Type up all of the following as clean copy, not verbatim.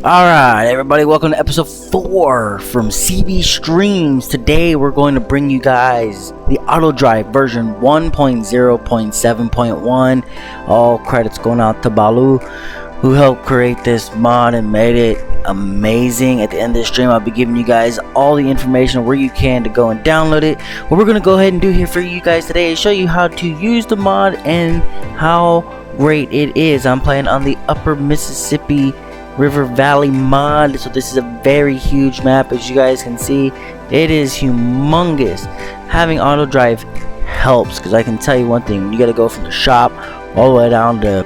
Alright, everybody, welcome to episode 4 from CB Streams. Today we're going to bring you guys the auto drive version 1.0.7.1. All credits going out to Balu, who helped create this mod and made it amazing. At the end of the stream, I'll be giving you guys all the information where you can to go and download it. What we're going to go ahead and do here for you guys today is show you how to use the mod and how great it is. I'm playing on the Upper Mississippi River Valley mod, so this is a very huge map. As you guys can see, it is humongous. Having auto drive helps, because I can tell you one thing: you got to go from the shop all the way down to,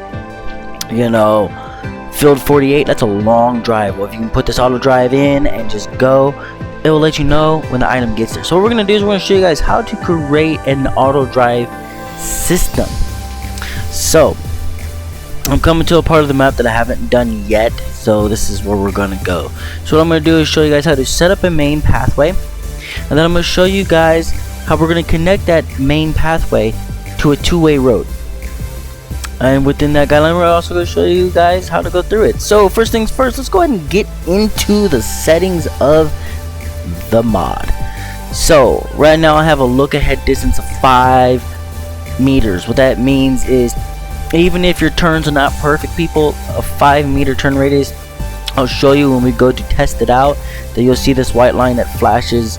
field 48. That's a long drive. Well, if you can put this auto drive in and just go, it will let you know when the item gets there. So what we're gonna do is we're gonna show you guys how to create an auto drive system. So I'm coming to a part of the map that I haven't done yet, so this is where we're gonna go. So what I'm gonna do is show you guys how to set up a main pathway, and then I'm gonna show you guys how we're gonna connect that main pathway to a two-way road. And within that guideline, we're also gonna show you guys how to go through it. So first things first, let's go ahead and get into the settings of the mod. So right now I have a look ahead distance of 5 meters. What that means is, even if your turns are not perfect, people, a 5-meter turn radius, I'll show you when we go to test it out, that you'll see this white line that flashes,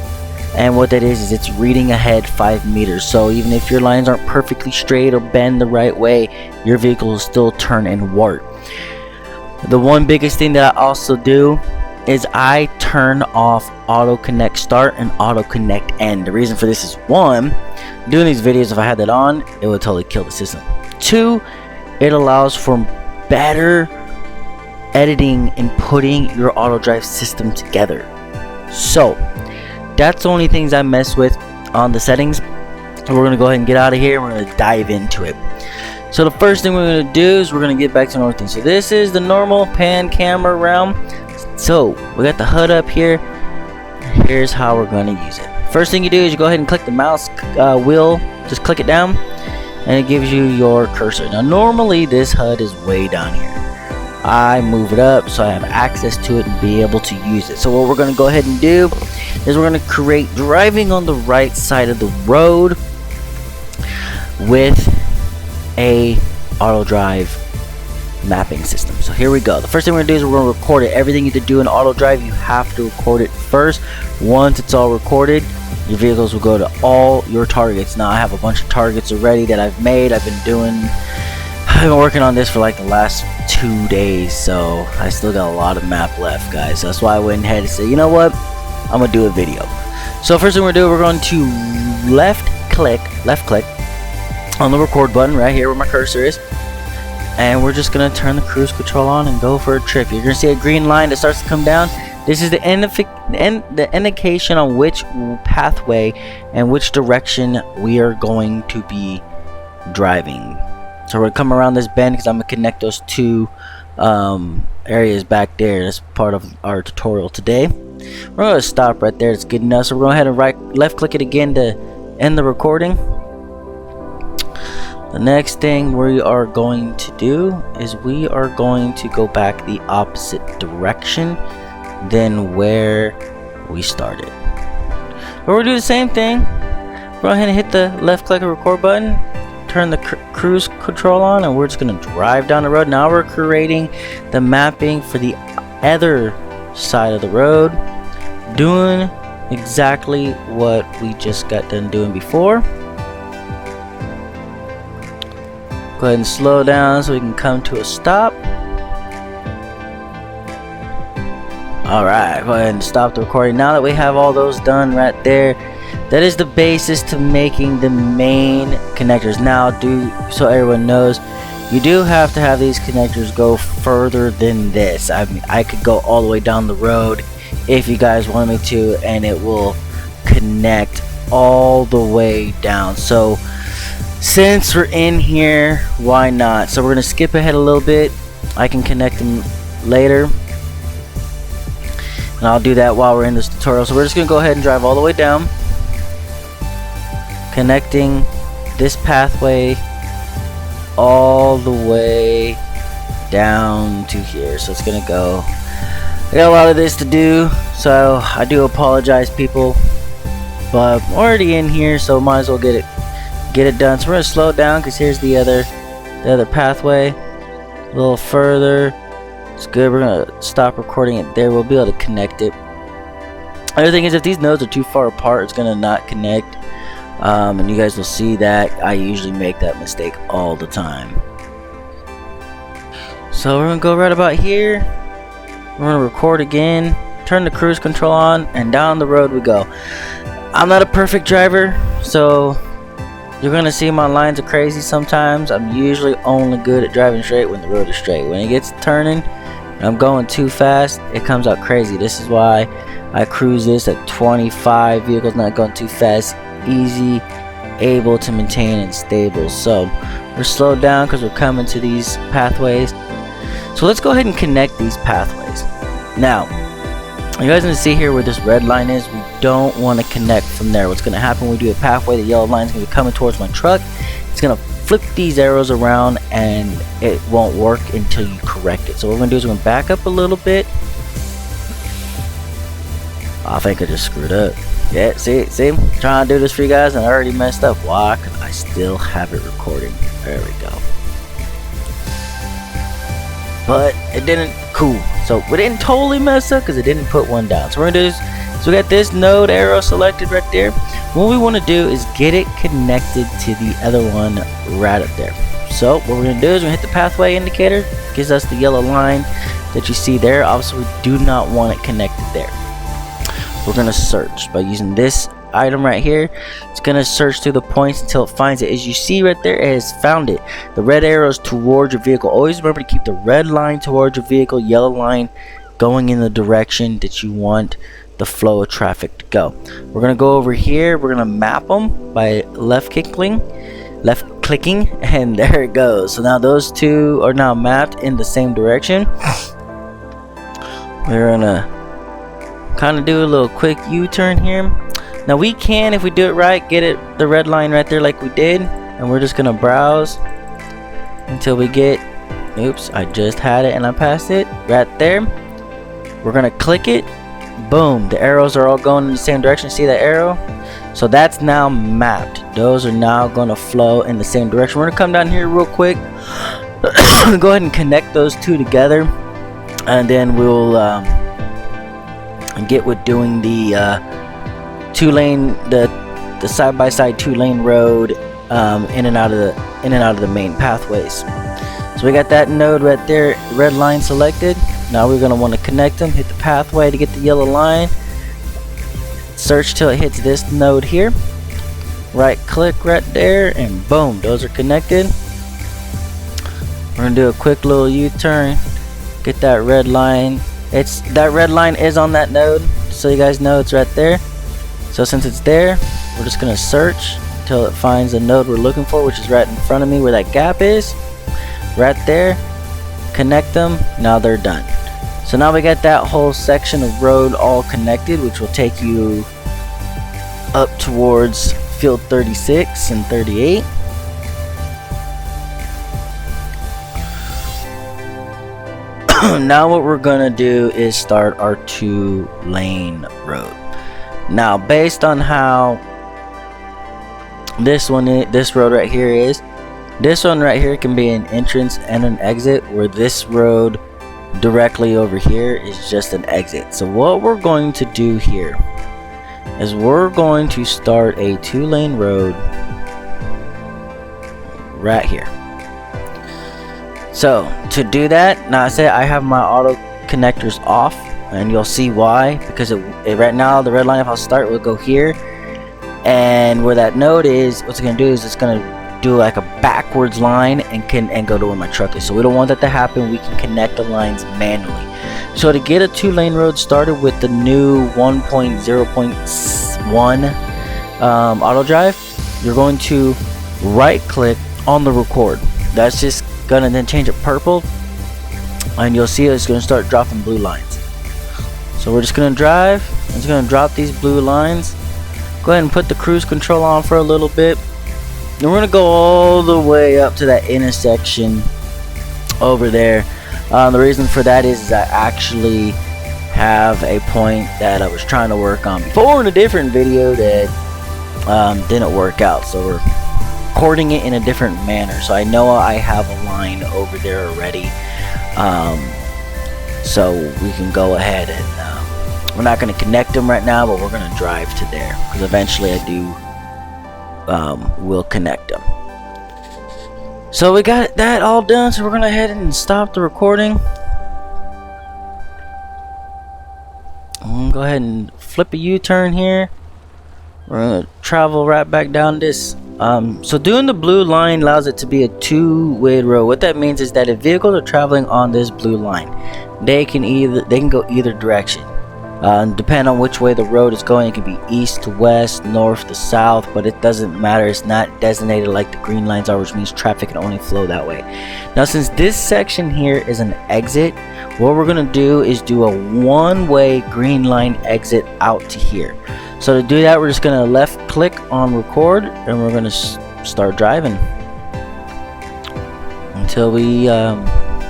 and what that is it's reading ahead 5 meters. So even if your lines aren't perfectly straight or bend the right way, your vehicle will still turn and work. The one biggest thing that I also do is I turn off auto connect start and auto connect end. The reason for this is, 1, doing these videos, if I had that on, it would totally kill the system. 2, it allows for better editing and putting your auto drive system together. So that's the only things I mess with on the settings. So we're gonna go ahead and get out of here and we're gonna dive into it. So the first thing we're gonna do is we're gonna get back to normal things. So this is the normal pan camera round. So we got the HUD up here. Here's how we're gonna use it. First thing you do is you go ahead and click the mouse wheel, just click it down, and it gives you your cursor. Now normally this HUD is way down here. I move it up so I have access to it and be able to use it. So what we're going to go ahead and do is we're going to create driving on the right side of the road with a auto drive mapping system. So here we go. The first thing we're going to do is we're going to record it. Everything you have to do in auto drive, you have to record it first. Once it's all recorded, your vehicles will go to all your targets. Now I have a bunch of targets already that I've made. I've been working on this for like the last 2 days, so I still got a lot of map left, guys. So that's why I went ahead and said, you know what, I'm gonna do a video. So first thing we're gonna do, we're going to left click on the record button right here where my cursor is, and we're just gonna turn the cruise control on and go for a trip. You're gonna see a green line that starts to come down. This is the indication on which pathway and which direction we are going to be driving. So we're gonna come around this bend because I'm gonna connect those two areas back there. That's part of our tutorial today. We're gonna stop right there. It's good enough. So we're going to go ahead and left click it again to end the recording. The next thing we are going to do is we are going to go back the opposite direction than where we started. But we'll do the same thing. Go ahead and hit the left click and record button, turn the cruise control on, and we're just gonna drive down the road. Now we're creating the mapping for the other side of the road, doing exactly what we just got done doing before. Go ahead and slow down so we can come to a stop. Alright, go ahead and stop the recording. Now that we have all those done right there, that is the basis to making the main connectors. Now, so everyone knows, you do have to have these connectors go further than this. I mean, I could go all the way down the road if you guys want me to, and it will connect all the way down. So since we're in here, why not? So we're gonna skip ahead a little bit. I can connect them later, and I'll do that while we're in this tutorial. So we're just gonna go ahead and drive all the way down, connecting this pathway all the way down to here. So it's gonna go I got a lot of this to do, so I do apologize, people. But I'm already in here, so might as well get it done. So we're gonna slow it down because here's the other pathway. A little further. It's good. We're gonna stop recording it there. We'll be able to connect it. Other thing is, if these nodes are too far apart, it's gonna not connect. And you guys will see that I usually make that mistake all the time. So we're gonna go right about here. We're gonna record again, turn the cruise control on, and down the road we go. I'm not a perfect driver, so you're gonna see my lines are crazy sometimes. I'm usually only good at driving straight when the road is straight. When it gets turning and I'm going too fast, it comes out crazy. This is why I cruise this at 25 vehicles, not going too fast, easy, able to maintain and stable. So we're slowed down because we're coming to these pathways. So let's go ahead and connect these pathways. Now, you guys can see here where this red line is. We don't want to connect from there. What's going to happen when we do a pathway, the yellow line is going to be coming towards my truck. It's going to flip these arrows around and it won't work until you correct it. So what we're going to do is we're going to back up a little bit. I think I just screwed up. Yeah, see, I'm trying to do this for you guys and I already messed up. Why? Because I still have it recording. There we go. But it didn't. Cool. So we didn't totally mess up because it didn't put one down. So we're gonna do this. So we got this node arrow selected right there. What we want to do is get it connected to the other one right up there. So what we're gonna do is we're gonna hit the pathway indicator. Gives us the yellow line that you see there. Obviously we do not want it connected there. We're gonna search by using this item right here. It's gonna search through the points until it finds it. As you see right there, it has found it. The red arrow is towards your vehicle. Always remember to keep the red line towards your vehicle, yellow line going in the direction that you want the flow of traffic to go. We're gonna go over here. We're gonna map them by left clicking, and there it goes. So now those two are now mapped in the same direction. We're gonna kind of do a little quick U-turn here. Now we can, if we do it right, get it the red line right there like we did, and we're just gonna browse until we get, oops, I just had it and I passed it right there. We're gonna click it, boom, the arrows are all going in the same direction. See that arrow? So that's now mapped. Those are now gonna flow in the same direction. We're gonna come down here real quick, go ahead and connect those two together, and then we'll get with doing the two-lane, the side-by-side two-lane road in and out of the main pathways. So we got that node right there, red line selected. Now we're gonna want to connect them. Hit the pathway to get the yellow line. Search till it hits this node here. Right click right there, and boom, those are connected. We're gonna do a quick little U-turn. Get that red line. That red line is on that node, so you guys know it's right there. So since it's there, we're just gonna search until it finds the node we're looking for, which is right in front of me where that gap is. Right there. Connect them. Now they're done. So now we got that whole section of road all connected, which will take you up towards field 36 and 38. Now what we're gonna do is start our two-lane road. Now, based on how this road right here is, this one right here can be an entrance and an exit, where this road directly over here is just an exit. So what we're going to do here is we're going to start a two-lane road right here. So to do that, now I said I have my auto connectors off, and you'll see why, because right now the red line, if I'll start, will go here, and where that node is, what's it's gonna do is it's gonna do like a backwards line and go to where my truck is. So we don't want that to happen. We can connect the lines manually. So to get a two-lane road started with the new 1.0.7.1 auto drive, you're going to right click on the record. That's just gonna then change it purple, and you'll see it's gonna start dropping blue lines. So we're just gonna drive, it's gonna drop these blue lines. Go ahead and put the cruise control on for a little bit, and we're gonna go all the way up to that intersection over there. The reason for that is I actually have a point that I was trying to work on before in a different video that didn't work out, so we're recording it in a different manner. So I know I have a line over there already, so we can go ahead and we're not going to connect them right now, but we're going to drive to there because eventually I do will connect them. So we got that all done, so we're going to head and stop the recording. I'm gonna go ahead and flip a U-turn here. We're gonna travel right back down this. So doing the blue line allows it to be a two-way road. What that means is that if vehicles are traveling on this blue line, they can go either direction. Depending on which way the road is going, it can be east to west, north to south, but it doesn't matter. It's not designated like the green lines are, which means traffic can only flow that way. Now, since this section here is an exit, what we're gonna do is do a one-way green line exit out to here. So to do that, we're just gonna left click on record, and we're gonna start driving until we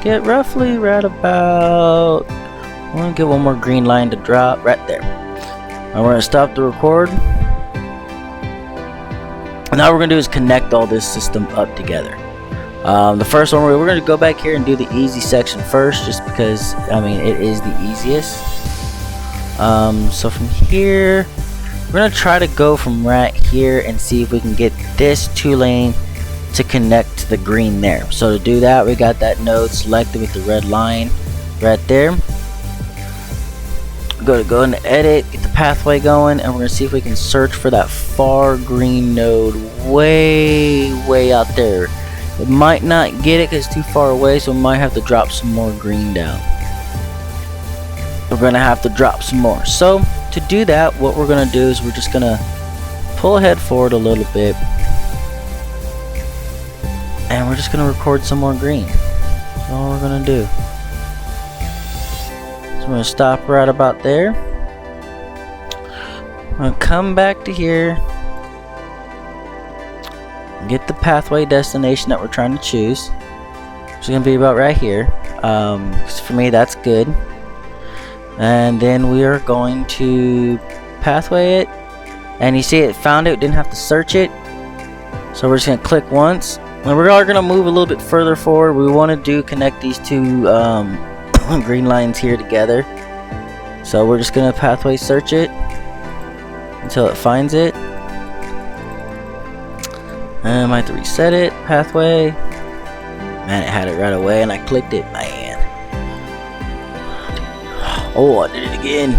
get roughly right about. I'm gonna get one more green line to drop right there. And we're gonna stop the record. And now what we're gonna do is connect all this system up together. The first one, we're gonna go back here and do the easy section first, just because I mean it is the easiest. So from here, we're gonna try to go from right here and see if we can get this 2-lane to connect to the green there. So to do that, we got that node selected with the red line right there. Go and edit, get the pathway going, and we're gonna see if we can search for that far green node way out there. It might not get it because it's too far away, so we might have to drop some more green down. We're gonna have to drop some more. So to do that, what we're gonna do is we're just gonna pull ahead forward a little bit, and we're just gonna record some more green. That's all we're gonna do. I'm going to stop right about there. I'm going to come back to here, get the pathway destination that we're trying to choose, which is going to be about right here. For me, that's good. And then we are going to pathway it, and you see it found it, didn't have to search it. So we're just going to click once, and we are going to move a little bit further forward. We want to connect these two green lines here together, so we're just gonna pathway search it until it finds it, and I might have to reset it. Pathway, man, it had it right away and I clicked it, man. Oh, I did it again.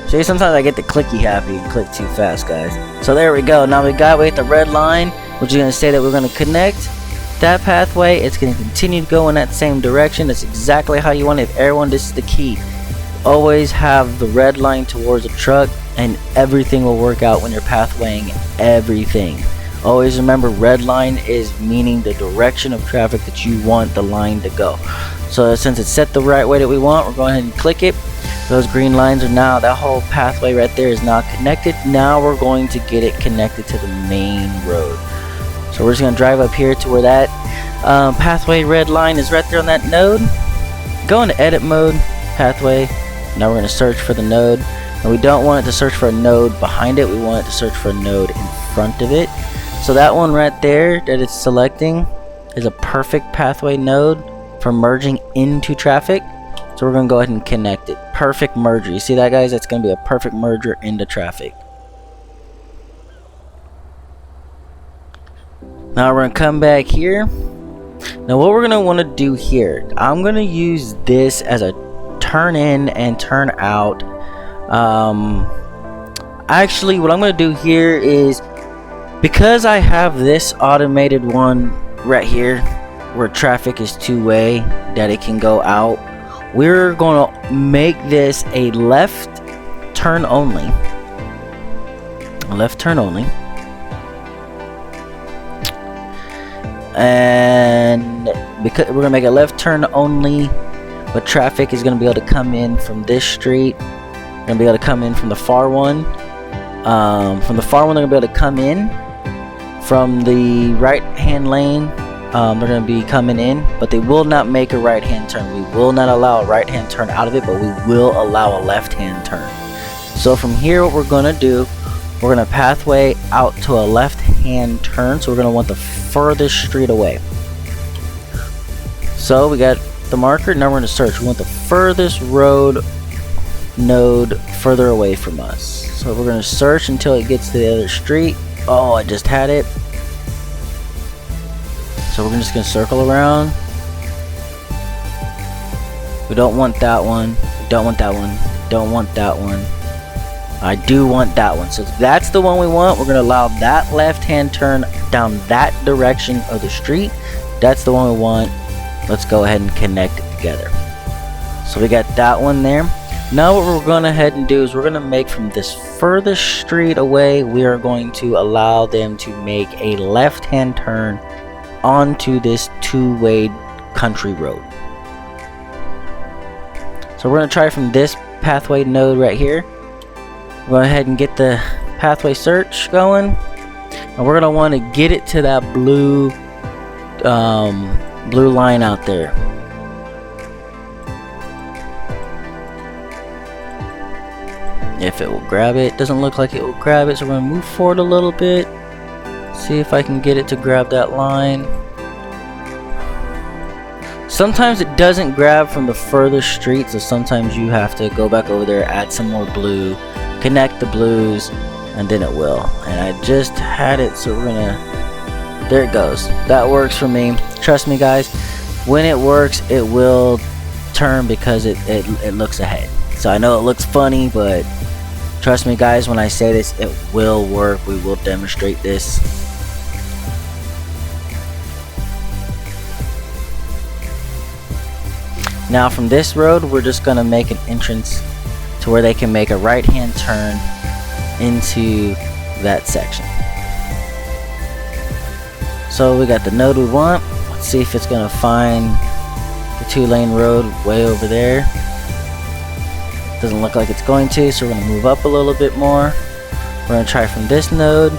See, sometimes I get the clicky happy and click too fast, guys. So there we go. Now we got with the red line, which is gonna say that we're gonna connect that pathway. It's going to continue to go in that same direction. That's exactly how you want it. If everyone, this is the key, always have the red line towards a truck, and everything will work out when you're pathwaying everything. Always remember, red line is meaning the direction of traffic that you want the line to go. So since it's set the right way that we want, we're going ahead and click it. Those green lines are now, that whole pathway right there is now connected. Now we're going to get it connected to the main road. So we're just going to drive up here to where that pathway red line is right there on that node. Go into edit mode, pathway. Now we're going to search for the node. And we don't want it to search for a node behind it. We want it to search for a node in front of it. So that one right there that it's selecting is a perfect pathway node for merging into traffic. So we're going to go ahead and connect it. Perfect merger. You see that, guys? That's going to be a perfect merger into traffic. Now we're going to come back here. Now what we're going to want to do here, I'm going to use this as a turn in and turn out. Actually, what I'm going to do here is, because I have this automated one right here where traffic is two-way, that it can go out, we're going to make this a left turn only. Left turn only. And because we're gonna make a left turn only, but traffic is gonna be able to come in from this street. They're gonna be able to come in from the far one. From the far one, they're gonna be able to come in from the right hand lane They're going to be coming in, but they will not make a right hand turn. We will not allow a right hand turn out of it, but we will allow a left hand turn. So from here, what we're going to do, we're going to pathway out to a left hand turn. So we're going to want the furthest street away. So we got the marker. Now we're going to search. We want the furthest road node further away from us. So we're going to search until it gets to the other street. Oh, I just had it. So we're just going to circle around. We don't want that one. We don't want that one. Don't want that one. I do want that one. So if that's the one we want, we're going to allow that left hand turn down that direction of the street. That's the one we want. Let's go ahead and connect it together. So we got that one there. Now what we're going to head and do is we're going to make from this furthest street away, we are going to allow them to make a left hand turn onto this two-way country road. So we're going to try from this pathway node right here. Go ahead and get the pathway search going, and we're going to want to get it to that blue blue line out there. If it will grab it. Doesn't look like it will grab it, so we're going to move forward a little bit. See if I can get it to grab that line. Sometimes it doesn't grab from the furthest street, so sometimes you have to go back over there, add some more blue, connect the blues, and then it will. And I just had it, so we're gonna, there it goes. That works for me. Trust me guys, when it works it will turn because it looks ahead. So I know it looks funny, but trust me guys, when I say this, it will work. We will demonstrate this. Now from this road, we're just going to make an entrance to where they can make a right hand turn into that section. So we got the node we want. Let's see if it's going to find the 2-lane road way over there. Doesn't look like it's going to, so we're going to move up a little bit more. We're going to try from this node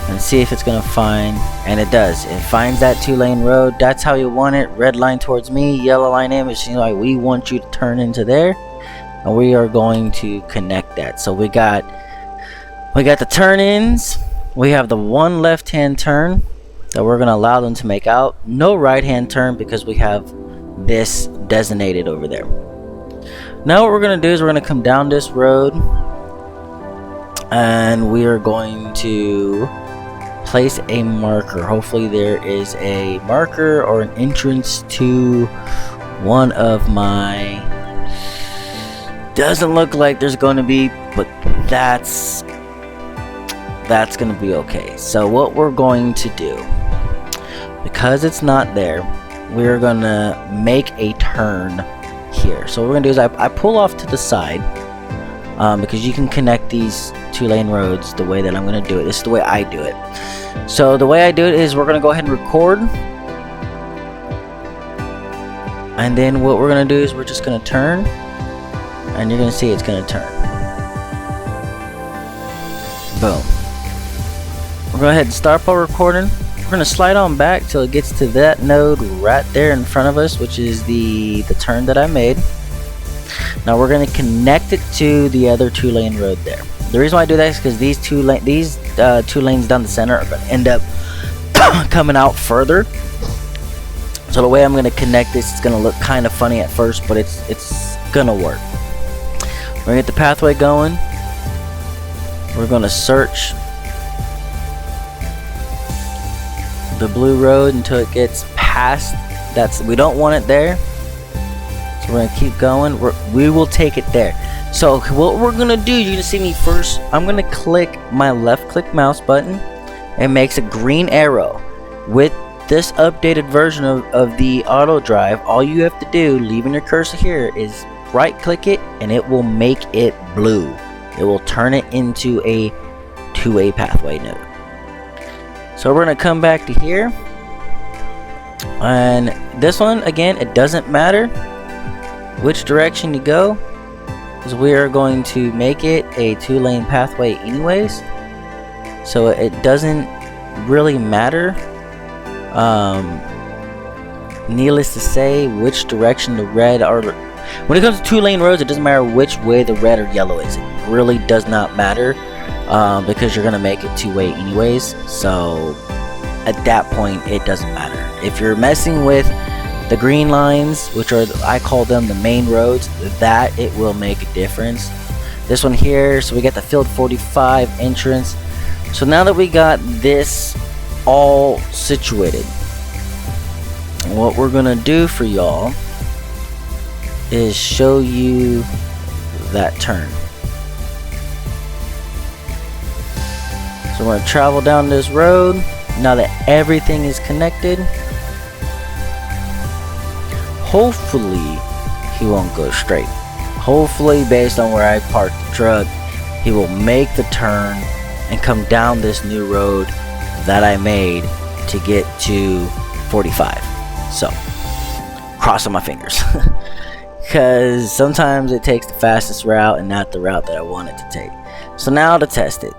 and see if it's going to find, and it does. It finds that 2-lane road. That's how you want it. Red line towards me, yellow line in, which seems like we want you to turn into there, and we are going to connect that. So we got the turn-ins. We have the one left-hand turn that we're going to allow them to make out. No right-hand turn because we have this designated over there. Now what we're going to do is we're going to come down this road, and we are going to place a marker. Hopefully there is a marker or an entrance to one of my, doesn't look like there's going to be, but that's going to be okay. So what we're going to do, because it's not there, we're going to make a turn here. So what we're going to do is I pull off to the side, because you can connect these 2-lane roads the way that I'm going to do it. This is the way I do it. So the way I do it is we're going to go ahead and record, and then what we're going to do is we're just going to turn, and you're going to see it's going to turn. Boom. We're going to go ahead and start by recording. We're going to slide on back till it gets to that node right there in front of us, which is the turn that I made. Now we're going to connect it to the other 2-lane road there. The reason why I do that is because these two lanes down the center are going to end up coming out further. So the way I'm going to connect this, it's going to look kind of funny at first, but it's going to work. We're going to get the pathway going. We're going to search the blue road until it gets past. We don't want it there. So we're going to keep going. We will take it there. So what we're going to do, you're going to see me first. I'm going to click my left click mouse button. It makes a green arrow. With this updated version of the auto drive, all you have to do, leaving your cursor here, is right click it and it will make it blue. It will turn it into a 2-way pathway node. So we're going to come back to here. And this one, again, it doesn't matter which direction you go, because we are going to make it a 2-lane pathway anyways, so it doesn't really matter Needless to say, which direction the red or when it comes to 2-lane roads, it doesn't matter which way the red or yellow is. It really does not matter because you're gonna make it 2-way anyways. So at that point, it doesn't matter. If you're messing with the green lines, which are, I call them the main roads, that it will make a difference. This one here, so we got the field 45 entrance. So now that we got this all situated, what we're gonna do for y'all is show you that turn. So we're gonna travel down this road now that everything is connected. Hopefully he won't go straight. Hopefully, based on where I parked the truck, he will make the turn and come down this new road that I made to get to 45. So, crossing my fingers. Because sometimes it takes the fastest route and not the route that I want it to take. So now to test it.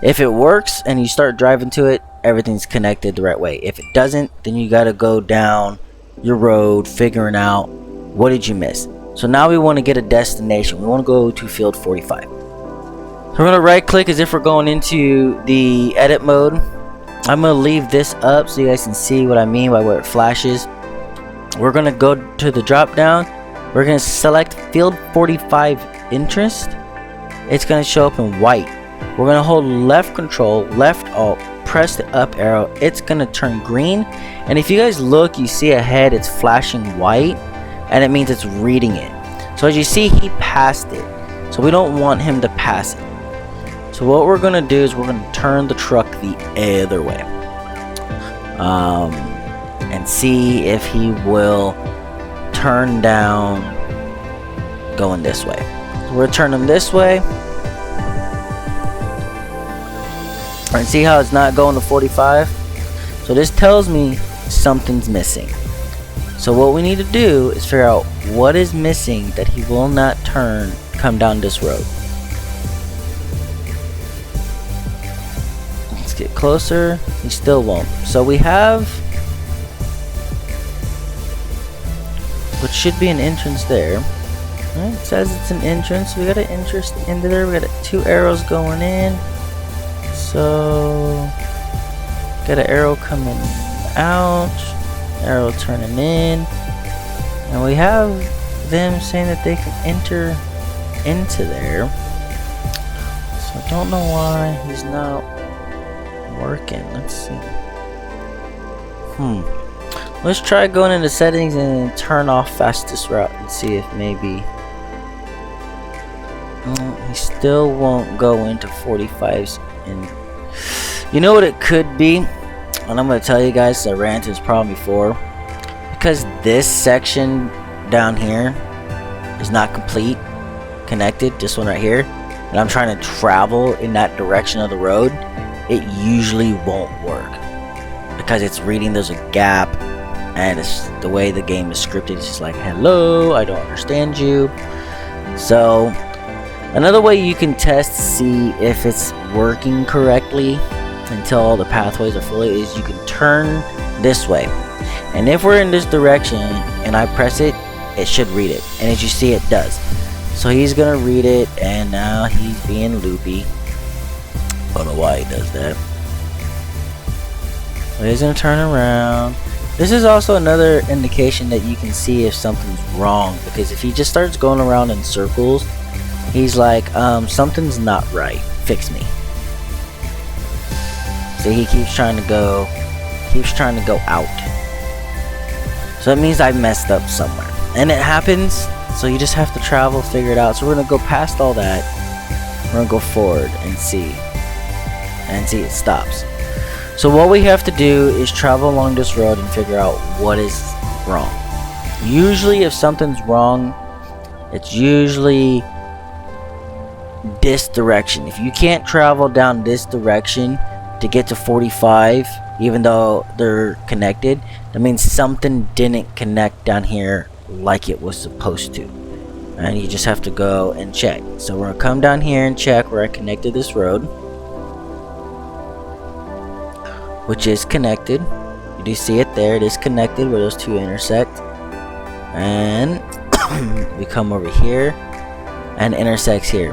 If it works and you start driving to it, everything's connected the right way. If it doesn't, then you got to go down your road figuring out what did you miss. So now we want to get a destination. We want to go to field 45. We're going to right click as if we're going into the edit mode. I'm going to leave this up so you guys can see what I mean by where it flashes. We're going to go to the drop down. We're going to select field 45 interest. It's going to show up in white. We're going to hold left control, left alt, press the up arrow. It's going to turn green. And if you guys look, you see ahead it's flashing white, and it means it's reading it. So as you see, he passed it. So we don't want him to pass it. So what we're going to do is we're going to turn the truck the other way. And see if he will turn down going this way. So we're turning him this way. And see how it's not going to 45? So this tells me something's missing. So what we need to do is figure out what is missing that he will not come down this road. Let's get closer. He still won't. So we have what should be an entrance there. Right, it says it's an entrance. We got an entrance into there. We got 2 arrows going in. So got an arrow coming out, arrow turning in, and we have them saying that they can enter into there. So I don't know why he's not working. Let's see. Let's try going into settings and turn off fastest route and see if maybe he still won't go into 45s. And you know what it could be, and I'm going to tell you guys, I ran into this problem before, because this section down here is not connected, this one right here, and I'm trying to travel in that direction of the road, it usually won't work because it's reading there's a gap, and it's the way the game is scripted. It's just like, hello, I don't understand you. So another way you can test to see if it's working correctly until all the pathways are fully is you can turn this way, and if we're in this direction and I press it, it should read it, and as you see, it does. So he's gonna read it, and now he's being loopy. Don't know why he does that, but he's gonna turn around. This is also another indication that you can see if something's wrong, because if he just starts going around in circles, he's like, something's not right, fix me. See, he keeps trying to go out. So that means I messed up somewhere, and it happens. So you just have to travel, figure it out. So we're gonna go past all that. We're gonna go forward and see it stops. So what we have to do is travel along this road and figure out what is wrong. Usually if something's wrong, it's usually this direction. If you can't travel down this direction to get to 45, even though they're connected, that means something didn't connect down here like it was supposed to, and you just have to go and check. So we're gonna come down here and check where I connected this road, which is connected. You Do you see it there? It is connected where those two intersect. And we come over here and intersects here.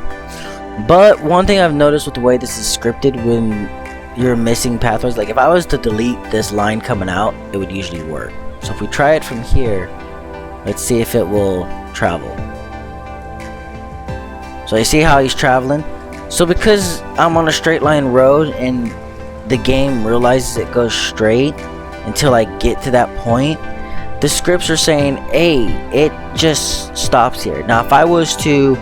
But one thing I've noticed with the way this is scripted, when you're missing pathways, like if I was to delete this line coming out, it would usually work. So if we try it from here, let's see if it will travel. So you see how he's traveling? So because I'm on a straight line road and the game realizes it goes straight until I get to that point, the scripts are saying, hey, it just stops here. Now if I was to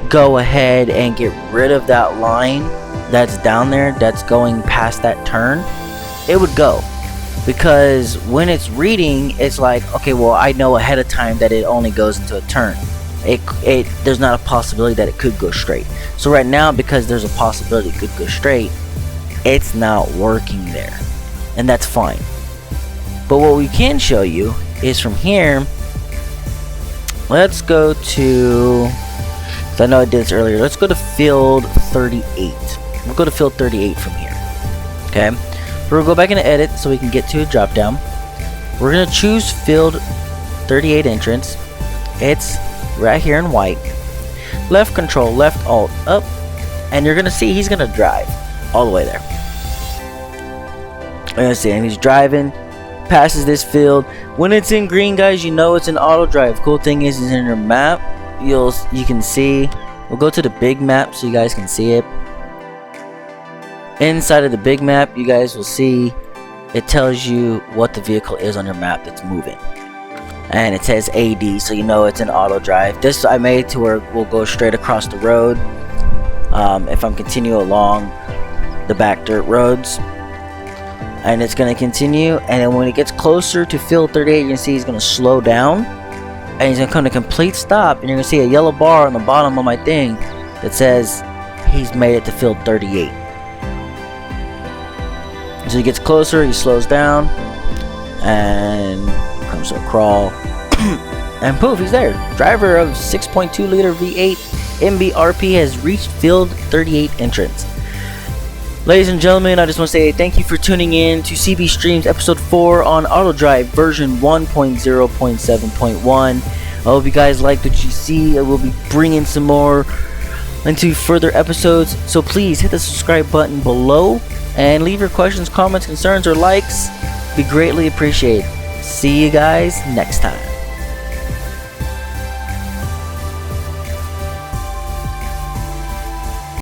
go ahead and get rid of that line that's down there, that's going past that turn, it would go. Because when it's reading, it's like, okay, well, I know ahead of time that it only goes into a turn. There's not a possibility that it could go straight. So right now, because there's a possibility it could go straight, it's not working there, and that's fine. But what we can show you is from here. Let's go to, I know I did this earlier, let's go to field 38. We'll go to field 38 from here. Okay, we'll go back into edit so we can get to a drop down. We're gonna choose field 38 entrance. It's right here in white. Left control, left alt, up, and you're gonna see he's gonna drive all the way there. You're gonna see, and he's driving, passes this field. When it's in green, guys, you know it's an auto drive. Cool thing is in your map, you can see. We'll go to the big map so you guys can see it. Inside of the big map, you guys will see it tells you what the vehicle is on your map that's moving, and it says AD, so you know it's an auto drive. This I made to where we'll go straight across the road if I'm continue along the back dirt roads, and it's going to continue, and then when it gets closer to field 38, you can see he's going to slow down, and he's going to come to complete stop, and you're going to see a yellow bar on the bottom of my thing that says he's made it to field 38. So he gets closer, he slows down, and comes to a crawl, and poof, he's there. Driver of 6.2 liter V8 MBRP has reached field 38 entrance. Ladies and gentlemen, I just want to say thank you for tuning in to CB Streams episode 4 on Auto Drive version 1.0.7.1. I hope you guys liked what you see. I will be bringing some more into further episodes, so please hit the subscribe button below and leave your questions, comments, concerns, or likes. Be greatly appreciated. See you guys next time.